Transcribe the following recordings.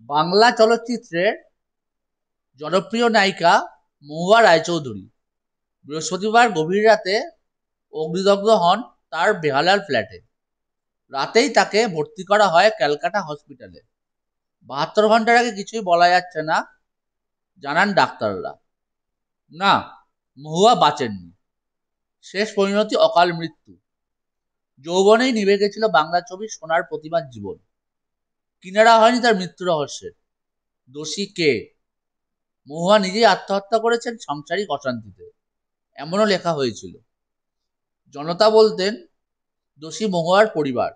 বাংলা চলচ্চিত্রের জনপ্রিয় নায়িকা মহুয়া রায়চৌধুরী বৃহস্পতিবার গভীর রাতে অগ্নিদগ্ধ হন তার বেহালার ফ্ল্যাটে। রাতেই তাকে ভর্তি করা হয় ক্যালকাটা হসপিটালে। 72 ঘন্টার আগে কিছুই বলা যাচ্ছে না, জানান ডাক্তাররা। না, মহুয়া বাঁচেননি। শেষ পরিণতি অকাল মৃত্যু। যৌবনেই নিভে গেছিল বাংলা ছবির সোনার প্রতিমার জীবন। কিনারা হয়নি তার মৃত্যু রহস্যের। দোষী কে? মহুয়া নিজেই আত্মহত্যা করেছেন সাংসারিক অশান্তিতে, এমনও লেখা হয়েছিল। জনতা বলতেন দোষী মহুয়ার পরিবার।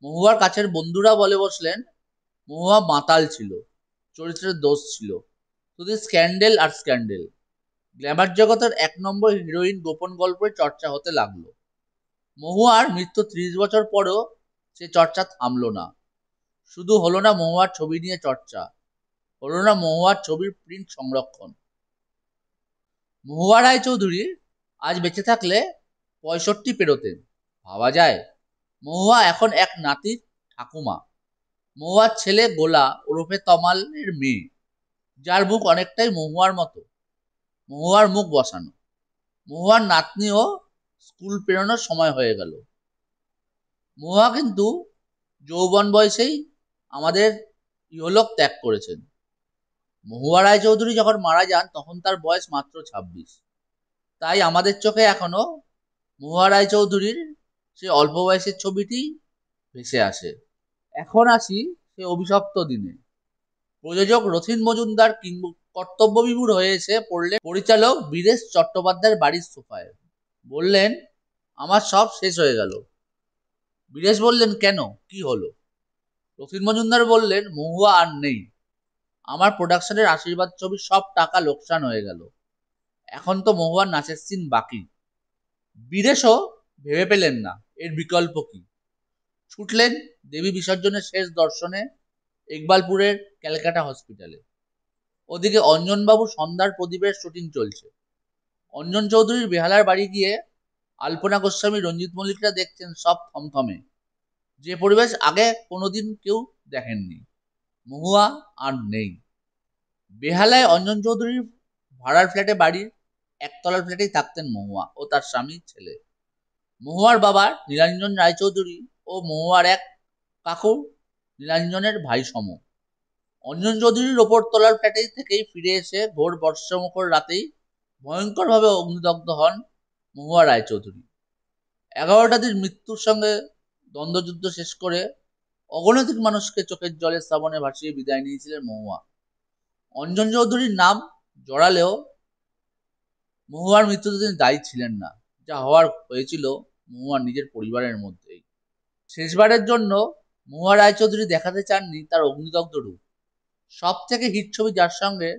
মহুয়ার কাছের বন্ধুরা বলে বসলেন মহুয়া মাতাল ছিল, চরিত্রের দোষ ছিল, শুধু স্ক্যান্ডেল আর স্ক্যান্ডেল। গ্ল্যামার জগতের 1 নম্বর হিরোইন গোপন গল্পের চর্চা হতে লাগলো। মহুয়ার মৃত্যু 30 বছর পরেও সে চর্চা থামলো না। শুধু হলো না মহুয়ার ছবি নিয়ে চর্চা, হলো না মহুয়ার ছবির প্রিন্ট সংরক্ষণ। মহুয়া রায়চৌধুরী আজ বেঁচে থাকলে 65 পেরোতেন। ভাবা যায়? মহুয়া এখন এক নাতির ঠাকুমা। মহুয়ার ছেলে গোলা ওরফে তমালের মেয়ে, যার মুখ অনেকটাই মহুয়ার মতো, মহুয়ার মুখ বসানো। মহুয়ার নাতনিও স্কুল পেরোনোর সময় হয়ে গেল। মহুয়া কিন্তু যৌবন বয়সেই আমাদের ইহলোক ত্যাগ করেছেন। মহুয়া রায়চৌধুরী যখন মারা যান তখন তার বয়স মাত্র 26। তাই আমাদের চোখে এখনো মহুয়া রায়চৌধুরীর সে অল্প বয়সের ছবিটি ভেসে আসে। এখন আসি সে অভিশপ্ত দিনে। প্রযোজক রথীন মজুমদার কর্তব্যবিমূঢ় হয়ে এসে পড়লেন পরিচালক বীরেশ চট্টোপাধ্যায়ের বাড়ির সোফায়। বললেন, আমার সব শেষ হয়ে গেল। বীরেশ বললেন, কেন, কি হলো? রথীন মজুমদার বললেন, মহুয়া আর নেই। আমার প্রোডাকশনের আশীর্বাদ ছবির সব টাকা লোকসান হয়ে গেল। এখন তো মহুয়ার নাচের সিন বাকি। বীরেশও ভেবে পেলেন না এর বিকল্প কি। ছুটলেন দেবী বিসর্জনের শেষ দর্শনে ইকবালপুরের ক্যালকাটা হসপিটালে। ওদিকে অঞ্জনবাবু সন্ধ্যার প্রদীপের শুটিং চলছে। অঞ্জন চৌধুরীর বেহালার বাড়ি গিয়ে আলপনা গোস্বামী, রঞ্জিত মল্লিকরা দেখছেন সব থমথমে, যে পরিবেশ আগে কোনোদিন কেউ দেখেননি। মহুয়া আর নেই। বেহালায় অঞ্জন চৌধুরীর ভাড়ার ফ্ল্যাটে, বাড়ির একতলার ফ্ল্যাটেই থাকতেন মহুয়া ও তার স্বামী, ছেলে। মহুয়ার বাবা নীলাঞ্জন রায়চৌধুরী ও মহুয়ার এক কাকু নীলাঞ্জনের ভাই সম। অঞ্জন চৌধুরীর ওপর তলার ফ্ল্যাটে থেকেই ফিরে এসে ভোর বর্ষামুখর রাতেই ভয়ঙ্করভাবে অগ্নিদগ্ধ হন মহুয়া রায়চৌধুরী। 11টা দিন মৃত্যুর সঙ্গে দ্বন্দ্বযুদ্ধ শেষ করে অগণিত মানুষকে চোখের জলের শ্রাবণে ভাসিয়ে বিদায় নিয়েছিলেন মহুয়া। অঞ্জন চৌধুরীর নাম জড়ালেও মহুয়ার মৃত্যুতে তিনি দায়ী ছিলেন না। যা হওয়ার হয়েছিল মহুয়ার নিজের পরিবারের মধ্যেই। শেষবারের জন্য মহুয়া রায়চৌধুরী দেখাতে চাননি তার অগ্নিদগ্ধ রূপ। সব থেকে হিট ছবি যার সঙ্গে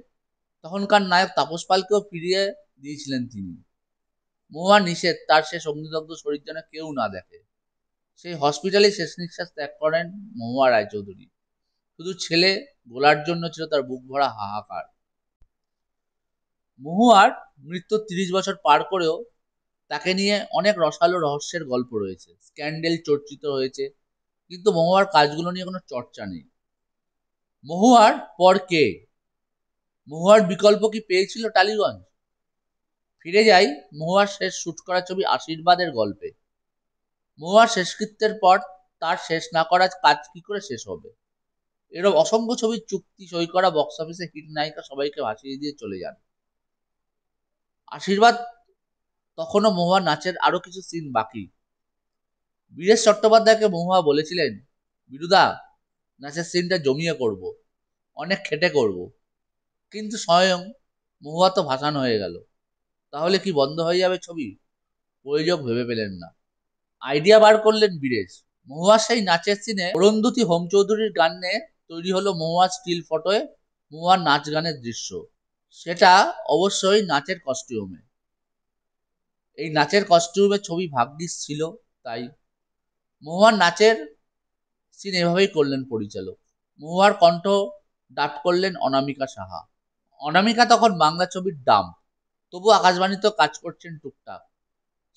তখনকার নায়ক তাপস পালকেও ফিরিয়ে দিয়েছিলেন তিনি। মহুয়ার নিষেধ তার শেষ অগ্নিদগ্ধ শরীর যেন কেউ না দেখে। সেই হসপিটালে শেষ নিঃশ্বাস ত্যাগ করেন মহুয়া রায়চৌধুরী। শুধু ছেলে গোলার জন্য ছিল তার বুক ভরা হাহাকার। মহুয়ার মৃত্যু 30 বছর পার করেও তাকে নিয়ে অনেক রসালো রহস্যের গল্প রয়েছে, স্ক্যান্ডেল চর্চিত হয়েছে, কিন্তু মহুয়ার কাজগুলো নিয়ে কোনো চর্চা নেই। মহুয়ার পর কে? মহুয়ার বিকল্প কি পেয়েছিল টালিগঞ্জ? ফিরে যাই মহুয়ার শেষ শুট করা ছবি আশীর্বাদের গল্পে। মহুয়ার শেষকৃত্যের পর তার শেষ না করা কাজ কি করে শেষ হবে? এরকম অসংখ্য ছবির চুক্তি সই করা বক্স অফিসে হিট নায়িকা সবাইকে ভাসিয়ে দিয়ে চলে যান। আশীর্বাদ তখনও মহুয়ার নাচের আরো কিছু সিন বাকি। বীরেশ চট্টোপাধ্যায়কে মহুয়া বলেছিলেন, বিরুদা, নাচের সিনটা জমিয়ে করব, অনেক খেটে করব। কিন্তু স্বয়ং মহুয়া তো ভাসান হয়ে গেল। তাহলে কি বন্ধ হয়ে যাবে ছবি? প্রযোজক ভেবে পেলেন না। আইডিয়া বার করলেন বীরেশ। মহুয়ার সেই নাচের সিনে অরুন্ধতী হোম চৌধুরীর গানে তৈরি হলো মহুয়ার স্টিল ফটোয় মহুয়ার নাচ গানের দৃশ্য। সেটা অবশ্যই নাচের কস্টিউমে। এই নাচের কস্টিউমে ছবি ভাগ্যিস ছিল। তাই মহুয়ার নাচের সিন এভাবেই করলেন পরিচালক। মহুয়ার কণ্ঠ ডাব করলেন অনামিকা সাহা। অনামিকা তখন বাংলা ছবির দাম, তবু আকাশবাণীতেও কাজ করছেন টুকটাক।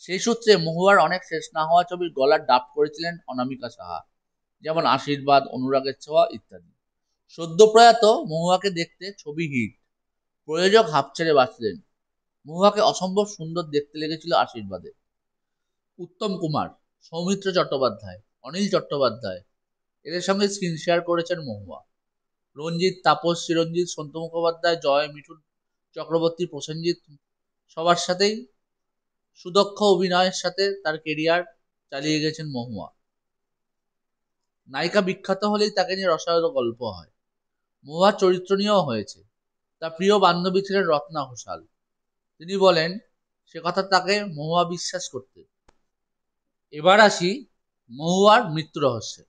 সেই সূত্রে মহুয়ার অনেক শেষ না হওয়া ছবির গলার ডাব করেছিলেন অনামিকা সাহা, যেমন আশীর্বাদ, অনুরাগের ছোঁয়া ইত্যাদি। সদ্য প্রয়াত মহুয়াকে দেখতে ছবি হিট, প্রযোজক হাঁপ ছেড়ে বাঁচলেন। মহুয়াকে অসম্ভব সুন্দর দেখতে লেগেছিল আশীর্বাদে। উত্তম কুমার, সৌমিত্র চট্টোপাধ্যায়, অনিল চট্টোপাধ্যায় এদের সঙ্গে স্ক্রিন শেয়ার করেছেন মহুয়া। রঞ্জিত, তাপস, চিরঞ্জিত, সন্তু মুখোপাধ্যায়, জয়, মিঠুন চক্রবর্তী, প্রসেনজিৎ সবার সাথেই সুদক্ষ অভিনয়ের সাথে তার কেরিয়ার চালিয়ে গেছেন মহুয়া। নায়িকা বিখ্যাত হলেই তাকে নিয়ে রসায়ন গল্প হয়। মহুয়ার চরিত্র নিয়েও হয়েছে। তার প্রিয় বান্ধবী ছিলেন রত্না ঘোষাল। তিনি বলেন সে কথা তাকে মহুয়া বিশ্বাস করতে। এবার আসি মহুয়ার মৃত্যু রহস্যে।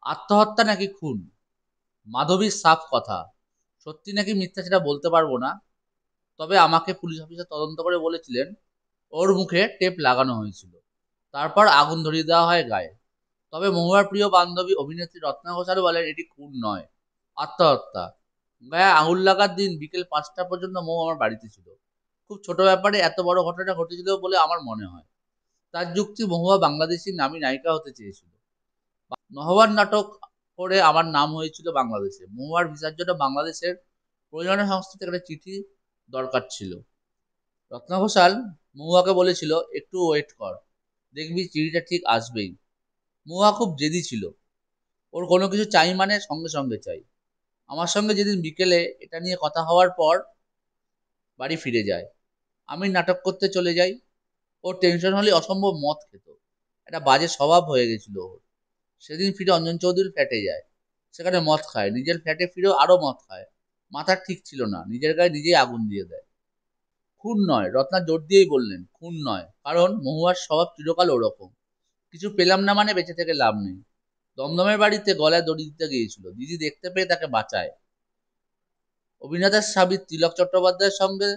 আত্মহত্যা নাকি খুন, মাধবীর সাফ কথা। সত্যি নাকি মিথ্যা সেটা বলতে পারবো না, তবে আমাকে পুলিশ অফিসার তদন্ত করে বলেছিলেন ওর মুখে টেপ লাগানো হয়েছিল, তারপর আগুন ধরিয়ে দেওয়া হয় গায়ে। তবে মহুয়ার প্রিয় বান্ধবী অভিনেত্রী রত্না ঘোষাল বলেন এটি খুন নয়, আত্মহত্যা। গায়ে আঙুল লাগার দিন বিকেল 5টা পর্যন্ত মহু আমার বাড়িতে ছিল। খুব ছোট ব্যাপারে এত বড় ঘটনা ঘটেছিল বলে আমার মনে হয়। তার যুক্তি, মহুয়া বাংলাদেশি নামী নায়িকা হতে চেয়েছিল। নহবত নাটক করে আমার নাম হয়েছিল বাংলাদেশে। মহুয়ার ভিসার জন্য বাংলাদেশের প্রযোজনা সংস্থা থেকে একটা চিঠি দরকার ছিল। রত্না ঘোষাল মহুয়াকে বলেছিল একটু ওয়েট কর, দেখবি চিঠিটা ঠিক আসবেই। মহুয়া খুব জেদি ছিল। ওর কোনো কিছু চাই মানে সঙ্গে সঙ্গে চাই। আমার সঙ্গে যেদিন বিকেলে এটা নিয়ে কথা হওয়ার পর বাড়ি ফিরে যায়, আমি নাটক করতে চলে যাই। ওর টেনশন হলে অসম্ভব মদ খেত, একটা বাজে স্বভাব হয়ে গেছিল ওর। সেদিন ফিরে অঞ্জন চৌধুরীর ফ্ল্যাটে যায়, সেখানে মদ খায়, নিজের ফ্ল্যাটে ফিরেও আরো মদ খায়। মাথা ঠিক ছিল না, নিজের গায়ে নিজেই আগুন দিয়ে দেয়। খুন নয়, রত্না জোর দিয়েই বললেন খুন নয়, কারণ মহুয়ার স্বভাব চিরকাল ওরকম। কিছু পেলাম না মানে বেঁচে থেকে লাভ নেই। দমদমের বাড়িতে গলায় দড়ি দিতে গিয়েছিল, দিদি দেখতে পেয়ে তাকে বাঁচায়। অভিনেতার স্বামী তিলক চট্টোপাধ্যায়ের সঙ্গে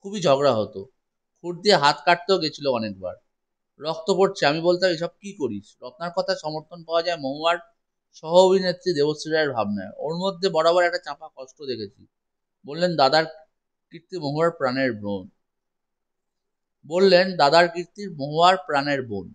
খুবই ঝগড়া হতো, খুঁট দিয়ে হাত কাটতেও গেছিল অনেকবার। রক্ত পড়ছে, আমি বলতাম এসব কি করিস। রত্নার কথায় সমর্থন পাওয়া যায় মহুয়ার সহ অভিনেত্রী দেবশ্রী রায়ের ভাবনায়। ওর মধ্যে বরাবর একটা চাপা কষ্ট দেখেছি। বললেন দাদার কীর্তি মহুয়ার প্রাণের বোন। বললেন দাদার কীর্তি মহুয়ার প্রাণের বোন।